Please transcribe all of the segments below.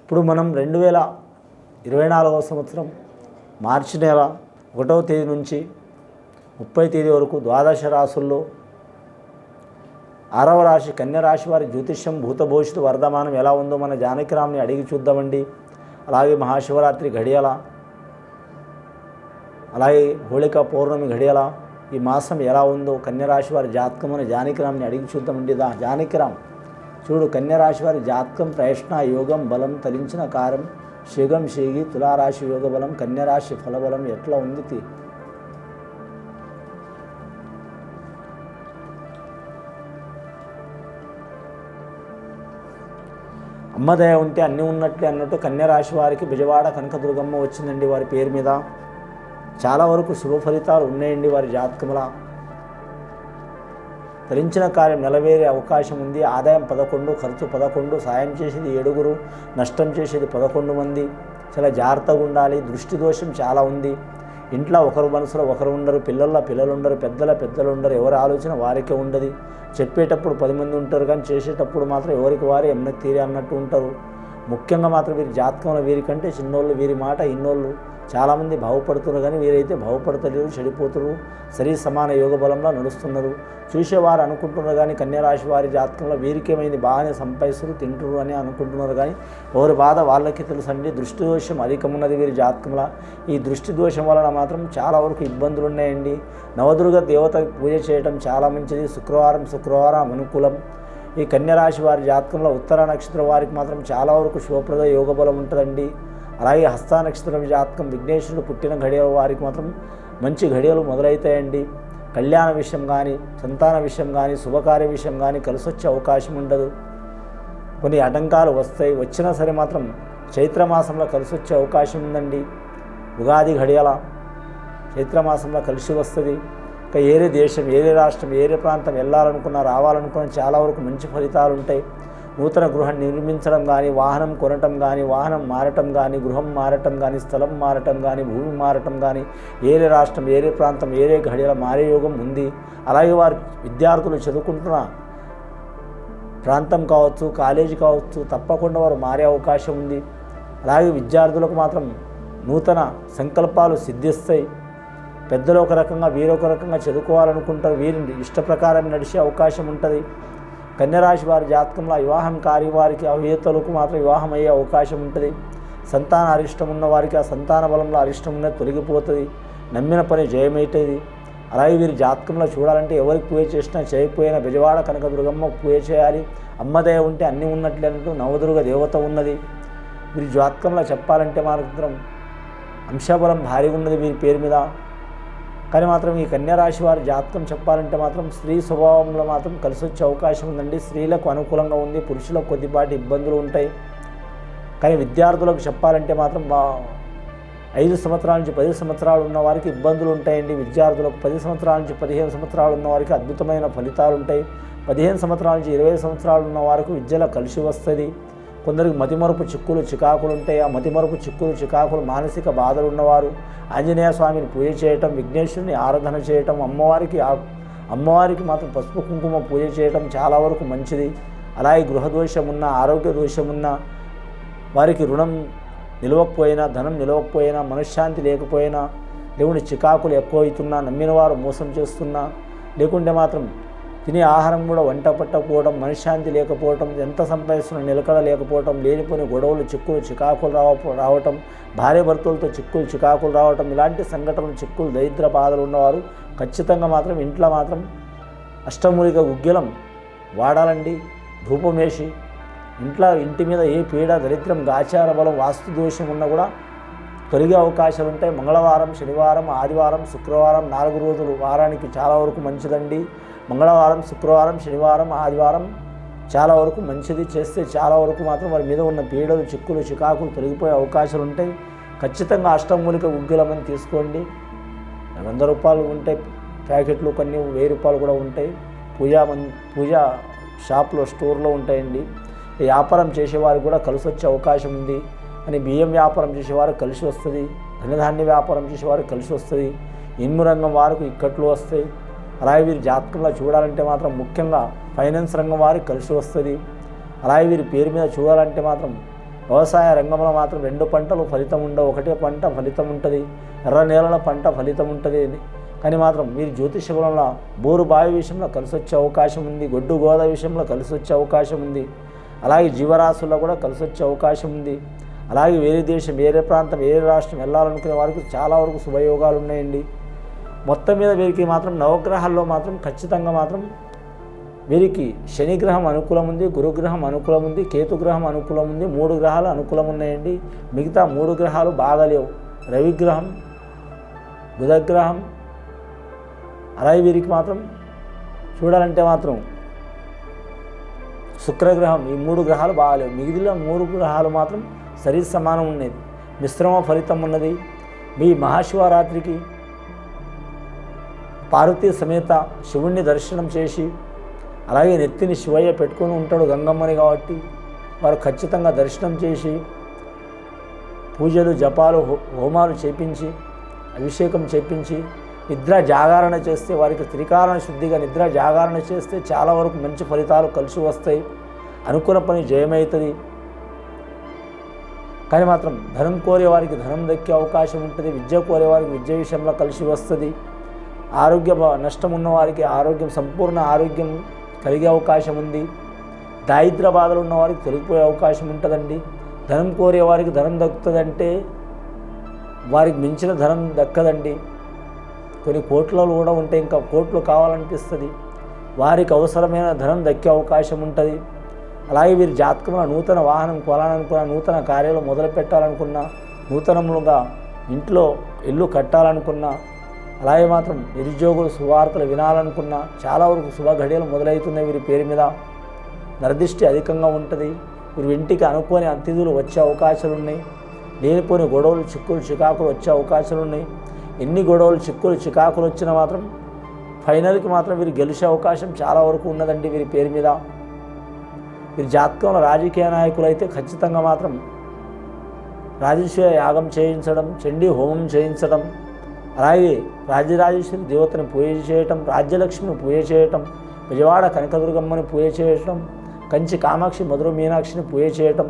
ఇప్పుడు మనం 2024వ సంవత్సరం మార్చి నెల 1వ తేదీ నుంచి 30వ తేదీ వరకు ద్వాదశ రాశుల్లో 6వ రాశి కన్య రాశి వారి జ్యోతిష్యం భూత భవిష్యత్తు వర్ధమానం ఎలా ఉందో మన జానకిరామ్ని అడిగి చూద్దామండి. అలాగే మహాశివరాత్రి ఘడియల, అలాగే హోళికా పౌర్ణమి ఘడియల ఈ మాసం ఎలా ఉందో కన్యరాశి వారి జాతకం అని జానకిరామ్ని అడిగి చూద్దామండి. జానకిరామ్ చూడు, కన్యరాశి వారి జాతకం ప్రయత్న యోగం బలం తరించిన కారం శీఘం శీగి తులారాశి యోగ బలం కన్యరాశి ఫలబలం ఎట్లా ఉంది అమ్మదయ ఉంటే అన్నీ ఉన్నట్లే అన్నట్టు కన్యరాశి వారికి బిజవాడ కనకదుర్గమ్మ వచ్చిందండి వారి పేరు మీద. చాలా వరకు శుభ ఫలితాలు ఉన్నాయండి వారి జాతకముల. ధరించిన కార్యం నెలవేరే అవకాశం ఉంది. ఆదాయం 11, ఖర్చు 11, సాయం చేసేది 7, నష్టం చేసేది 11 మంది. చాలా జాగ్రత్తగా ఉండాలి. దృష్టి దోషం చాలా ఉంది. ఇంట్లో ఒకరు మనసులో ఒకరు ఉండరు, పిల్లలు ఉండరు, పెద్దలు ఉండరు. ఎవరి ఆలోచన వారికే ఉండదు. చెప్పేటప్పుడు 10 మంది ఉంటారు, కానీ చేసేటప్పుడు మాత్రం ఎవరికి వారే ఎమ్మెకి తీరే అన్నట్టు ఉంటారు. ముఖ్యంగా మాత్రం వీరి జాతకంలో వీరికంటే చిన్నోళ్ళు, వీరి మాట ఇన్నోళ్ళు చాలామంది బాగుపడుతున్నారు, కానీ వీరైతే బాగుపడతలేరు, చెడిపోతున్నారు. సరి సమాన యోగ బలంలో నడుస్తున్నారు. చూసేవారు అనుకుంటున్నారు, కానీ కన్యరాశి వారి జాతకంలో వీరికేమైంది బాగానే సంపాదిస్తారు, తింటున్నారు అని అనుకుంటున్నారు, కానీ ఎవరి బాధ వాళ్ళకి తెలుసండి. దృష్టి దోషం అధికమున్నది వీరి జాతకంలో. ఈ దృష్టి దోషం వలన మాత్రం చాలా వరకు ఇబ్బందులు ఉన్నాయండి. నవదుర్గ దేవత పూజ చేయడం చాలా మంచిది. శుక్రవారం అనుకూలం. ఈ కన్యరాశి వారి జాతకంలో ఉత్తర నక్షత్రం వారికి మాత్రం చాలా వరకు శుభప్రద యోగ బలం ఉంటుందండి. అలాగే హస్త నక్షత్రం జాతకం విఘ్నేశ్వరుడు పుట్టిన ఘడియల వారికి మాత్రం మంచి ఘడియలు మొదలవుతాయండి. కళ్యాణ విషయం కానీ, సంతాన విషయం కానీ, శుభకార్య విషయం కానీ కలిసి వచ్చే అవకాశం ఉండదు. కొన్ని ఆటంకాలు వస్తాయి. వచ్చినా సరే మాత్రం చైత్రమాసంలో కలిసి వచ్చే అవకాశం ఉందండి. ఉగాది ఘడియల చైత్రమాసంలో కలిసి వస్తుంది. ఇంకా ఏరే దేశం, ఏరే రాష్ట్రం, ఏరే ప్రాంతం వెళ్ళాలనుకున్నా, రావాలనుకున్న చాలా వరకు మంచి ఫలితాలు ఉంటాయి. నూతన గృహం నిర్మించడం కానీ, వాహనం కొనటం కానీ, వాహనం మారటం కానీ, గృహం మారటం కానీ, స్థలం మారటం కానీ, భూమి మారటం కానీ, ఏరే రాష్ట్రం, ఏరే ప్రాంతం, ఏరే ఘడియల మారే యోగం ఉంది. అలాగే వారి విద్యార్థులు చదువుకుంటున్న ప్రాంతం కావచ్చు, కాలేజీ కావచ్చు, తప్పకుండా వారు మారే అవకాశం ఉంది. అలాగే విద్యార్థులకు మాత్రం నూతన సంకల్పాలు సిద్ధిస్తాయి. పెద్దలు ఒక రకంగా, వీరొక రకంగా చదువుకోవాలనుకుంటారు. వీరి ఇష్ట ప్రకారం నడిచే అవకాశం ఉంటుంది. కన్యరాశి వారి జాతకంలో వివాహం కాని వారికి అవిహేతలకు మాత్రం వివాహం అయ్యే అవకాశం ఉంటుంది. సంతాన అరిష్టం ఉన్న వారికి ఆ సంతాన బలంలో అరిష్టం ఉన్నది తొలగిపోతుంది. నమ్మిన పని జయమవుతుంది. అలాగే వీరి జాతకంలో చూడాలంటే ఎవరికి పూజ చేసినా చేయకపోయినా బిజవాడ కనకదుర్గమ్మ పూజ చేయాలి. అమ్మదయ ఉంటే అన్నీ ఉన్నట్లే అన్నట్టు నవదుర్గ దేవత ఉన్నది. వీరి జాతకంలో చెప్పాలంటే మాత్రం అంశబలం భారీగా ఉన్నది వీరి పేరు మీద. కానీ మాత్రం ఈ కన్యరాశి వారి జాతకం చెప్పాలంటే మాత్రం స్త్రీ స్వభావంలో మాత్రం కలిసి వచ్చే అవకాశం ఉందండి. స్త్రీలకు అనుకూలంగా ఉంది, పురుషులకు కొద్దిపాటి ఇబ్బందులు ఉంటాయి. కానీ విద్యార్థులకు చెప్పాలంటే మాత్రం 5 సంవత్సరాల నుంచి 10 సంవత్సరాలు ఉన్న వారికి ఇబ్బందులు ఉంటాయండి. విద్యార్థులకు 10 సంవత్సరాల నుంచి 15 సంవత్సరాలు ఉన్న వారికి అద్భుతమైన ఫలితాలు ఉంటాయి. 15 సంవత్సరాల నుంచి 20 సంవత్సరాలు ఉన్న వారికి విద్యలో కలిసి వస్తుంది. కొందరికి మతిమరుపు చిక్కులు చికాకులు ఉంటాయి. ఆ మతిమరుపు చిక్కులు చికాకులు మానసిక బాధలు ఉన్నవారు ఆంజనేయ స్వామిని పూజ చేయటం, విఘ్నేశ్వరుని ఆరాధన చేయటం, అమ్మవారికి మాత్రం పసుపు కుంకుమ పూజ చేయటం చాలా వరకు మంచిది. అలాగే గృహదోషం ఉన్న, ఆరోగ్య దోషం ఉన్న వారికి రుణం నిలవకపోయినా, ధనం నిలవకపోయినా, మనశ్శాంతి లేకపోయినా, లేకుంటే చికాకులు ఎక్కువ అవుతున్నా, నమ్మిన వారు మోసం చేస్తున్నా, లేకుంటే మాత్రం తినే ఆహారం కూడా వంట పట్టకపోవడం, మనశ్శాంతి లేకపోవడం, ఎంత సంపాదిస్తున్న నిలకడ లేకపోవడం, లేనిపోయిన గొడవలు, చిక్కులు చికాకులు రావటం, భార్య భర్తలతో చిక్కులు చికాకులు రావటం, ఇలాంటి సంఘటనలు, చిక్కులు, దరిద్ర బాధలు ఉన్నవారు ఖచ్చితంగా మాత్రం ఇంట్లో మాత్రం అష్టమూలిక గుగ్గిలం వాడాలండి. ధూపం వేసి ఇంటి మీద ఏ పీడ, దరిద్రం, గాచార బలం, వాస్తు దోషం ఉన్నా కూడా తొలగే అవకాశాలు ఉంటాయి. మంగళవారం, శనివారం, ఆదివారం, శుక్రవారం 4 రోజులు వారానికి చాలా వరకు మంచిదండి. మంగళవారం, శుక్రవారం, శనివారం, ఆదివారం చాలా వరకు మంచిది. చేస్తే చాలా వరకు మాత్రం వారి మీద ఉన్న పీడలు, చిక్కులు, చికాకులు తొలగిపోయే అవకాశాలు ఉంటాయి. ఖచ్చితంగా అష్టమూలిక గుగ్గిలమని తీసుకోండి. 100 రూపాయలు ఉంటాయి ప్యాకెట్లు, కొన్ని 1000 రూపాయలు కూడా ఉంటాయి. పూజా షాప్లో, స్టోర్లో ఉంటాయండి. వ్యాపారం చేసేవారికి కూడా కలిసి వచ్చే అవకాశం ఉంది. అని బియ్యం వ్యాపారం చేసేవారు కలిసి వస్తుంది. ధనధాన్య వ్యాపారం చేసేవారు కలిసి వస్తుంది. ఇనుము రంగం వారికి ఇక్కట్లు వస్తాయి. అలాగే వీరి జాతకంలో చూడాలంటే మాత్రం ముఖ్యంగా ఫైనాన్స్ రంగం వారికి కలిసి వస్తుంది. అలాగే వీరి పేరు మీద చూడాలంటే మాత్రం వ్యవసాయ రంగంలో మాత్రం 2 పంటలు ఫలితం ఉండవు, ఒకటే పంట ఫలితం ఉంటుంది, ఎర్ర నేలల పంట ఫలితం ఉంటుంది. కానీ మాత్రం మీరు జ్యోతిష బలంలో బోరు బావి విషయంలో కలిసి వచ్చే అవకాశం ఉంది, గొడ్డు గోద విషయంలో కలిసి వచ్చే అవకాశం ఉంది, అలాగే జీవరాశుల్లో కూడా కలిసి వచ్చే అవకాశం ఉంది. అలాగే వేరే దేశం, వేరే ప్రాంతం, వేరే రాష్ట్రం వెళ్ళాలనుకునే వారికి చాలా వరకు శుభయోగాలు ఉన్నాయండి. మొత్తం మీద వీరికి మాత్రం నవగ్రహాల్లో మాత్రం ఖచ్చితంగా మాత్రం వీరికి శనిగ్రహం అనుకూలం ఉంది, గురుగ్రహం అనుకూలం ఉంది, కేతుగ్రహం అనుకూలం ఉంది, 3 గ్రహాలు అనుకూలం ఉన్నాయండి. మిగతా 3 గ్రహాలు బాగాలేవు. రవిగ్రహం, బుధగ్రహం, అలాగే వీరికి మాత్రం చూడాలంటే మాత్రం శుక్రగ్రహం, ఈ 3 గ్రహాలు బాగాలేవు. మిగిలిన 3 గ్రహాలు మాత్రం సరి సమానం ఉన్నది, మిశ్రమ ఫలితం ఉన్నది. మీ మహాశివరాత్రికి పార్వతీ సమేత శివుణ్ణి దర్శనం చేసి, అలాగే నెత్తిని శివయ్య పెట్టుకొని ఉంటాడు గంగమ్మని కాబట్టి వారు ఖచ్చితంగా దర్శనం చేసి పూజలు జపాలు హోమాలు చేపించి అభిషేకం చేపించి నిద్ర జాగరణ చేస్తే, వారికి త్రికారణ శుద్ధిగా నిద్ర జాగరణ చేస్తే చాలా వరకు మంచి ఫలితాలు కలిసి వస్తాయి, అనుకున్న పని జయమవుతుంది. కానీ మాత్రం ధనం కోరే వారికి ధనం దక్కే అవకాశం ఉంటుంది, విద్య కోరే వారికి విద్య విషయంలో కలిసి వస్తుంది, ఆరోగ్య నష్టం ఉన్న వారికి ఆరోగ్యం, సంపూర్ణ ఆరోగ్యం కలిగే అవకాశం ఉంది, దారిద్ర బాధలు ఉన్న వారికి తొలగిపోయే అవకాశం ఉంటుందండి. ధనం కోరే వారికి ధనం దక్కుతుందంటే వారికి మించిన ధనం దక్కదండి. కొన్ని కోట్లలో కూడా ఉంటే ఇంకా కోట్లు కావాలనిపిస్తుంది, వారికి అవసరమైన ధనం దక్కే అవకాశం ఉంటుంది. అలాగే వీరి జాతకంలో నూతన వాహనం కొనాలనుకున్నా, నూతన కార్యాలు మొదలు పెట్టాలనుకున్నా, నూతనములుగా ఇంట్లో ఇల్లు కట్టాలనుకున్నా, అలాగే మాత్రం నిరుద్యోగులు శుభవార్తలు వినాలనుకున్నా చాలా వరకు శుభ ఘడియలు మొదలవుతున్నాయి. వీరి పేరు మీద నరదిష్టి అధికంగా ఉంటుంది. వీరి ఇంటికి అనుకోని అతిథులు వచ్చే అవకాశాలు ఉన్నాయి. లేనిపోని గొడవలు, చిక్కులు, చికాకులు వచ్చే అవకాశాలు ఉన్నాయి. ఎన్ని గొడవలు, చిక్కులు, చికాకులు వచ్చినా మాత్రం ఫైనల్కి మాత్రం వీరు గెలిచే అవకాశం చాలా వరకు ఉన్నదండి వీరి పేరు మీద. వీరి జాతకంలో రాజకీయ నాయకులు అయితే ఖచ్చితంగా మాత్రం రాజేశ్వర యాగం చేయించడం, చండీ హోమం చేయించడం, అలాగే రాజరాజేశ్వరి దేవతని పూజ చేయటం, రాజ్యలక్ష్మిని పూజ చేయటం, విజయవాడ కనకదుర్గమ్మని పూజ చేయటం, కంచి కామాక్షి, మధుర మీనాక్షిని పూజ చేయటం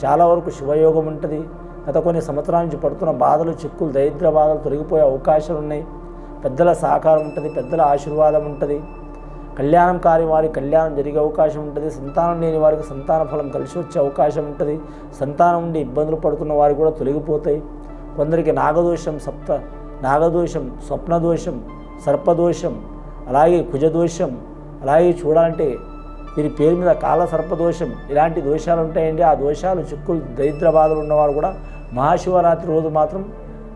చాలా వరకు శుభయోగం ఉంటుంది. గత కొన్ని సంవత్సరాల నుంచి పడుతున్న బాధలు, చిక్కులు, దరిద్ర బాధలు తొలగిపోయే అవకాశాలు ఉన్నాయి. పెద్దల సహకారం ఉంటుంది, పెద్దల ఆశీర్వాదం ఉంటుంది. కళ్యాణం కాని వారికి కళ్యాణం జరిగే అవకాశం ఉంటుంది. సంతానం లేని వారికి సంతాన ఫలం కలిసి వచ్చే అవకాశం ఉంటుంది. సంతానం నుండి ఇబ్బందులు పడుతున్న వారికి కూడా తొలగిపోతాయి. కొందరికి నాగదోషం, స్వప్నదోషం, సర్పదోషం, అలాగే కుజదోషం, అలాగే చూడాలంటే వీరి పేరు మీద కాల సర్పదోషం, ఇలాంటి దోషాలు ఉంటాయండి. ఆ దోషాలు, చిక్కులు, దరిద్ర బాధలు ఉన్నవారు కూడా మహాశివరాత్రి రోజు మాత్రం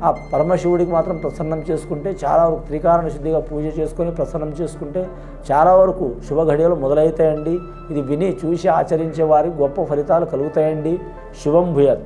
ఆ పరమశివుడికి మాత్రం ప్రసన్నం చేసుకుంటే చాలా వరకు త్రికారణ శుద్ధిగా పూజ చేసుకొని ప్రసన్నం చేసుకుంటే చాలా వరకు శుభ ఘడియలు మొదలవుతాయండి. ఇది విని చూసి ఆచరించే వారికి గొప్ప ఫలితాలు కలుగుతాయండి. శుభం భూయాత్.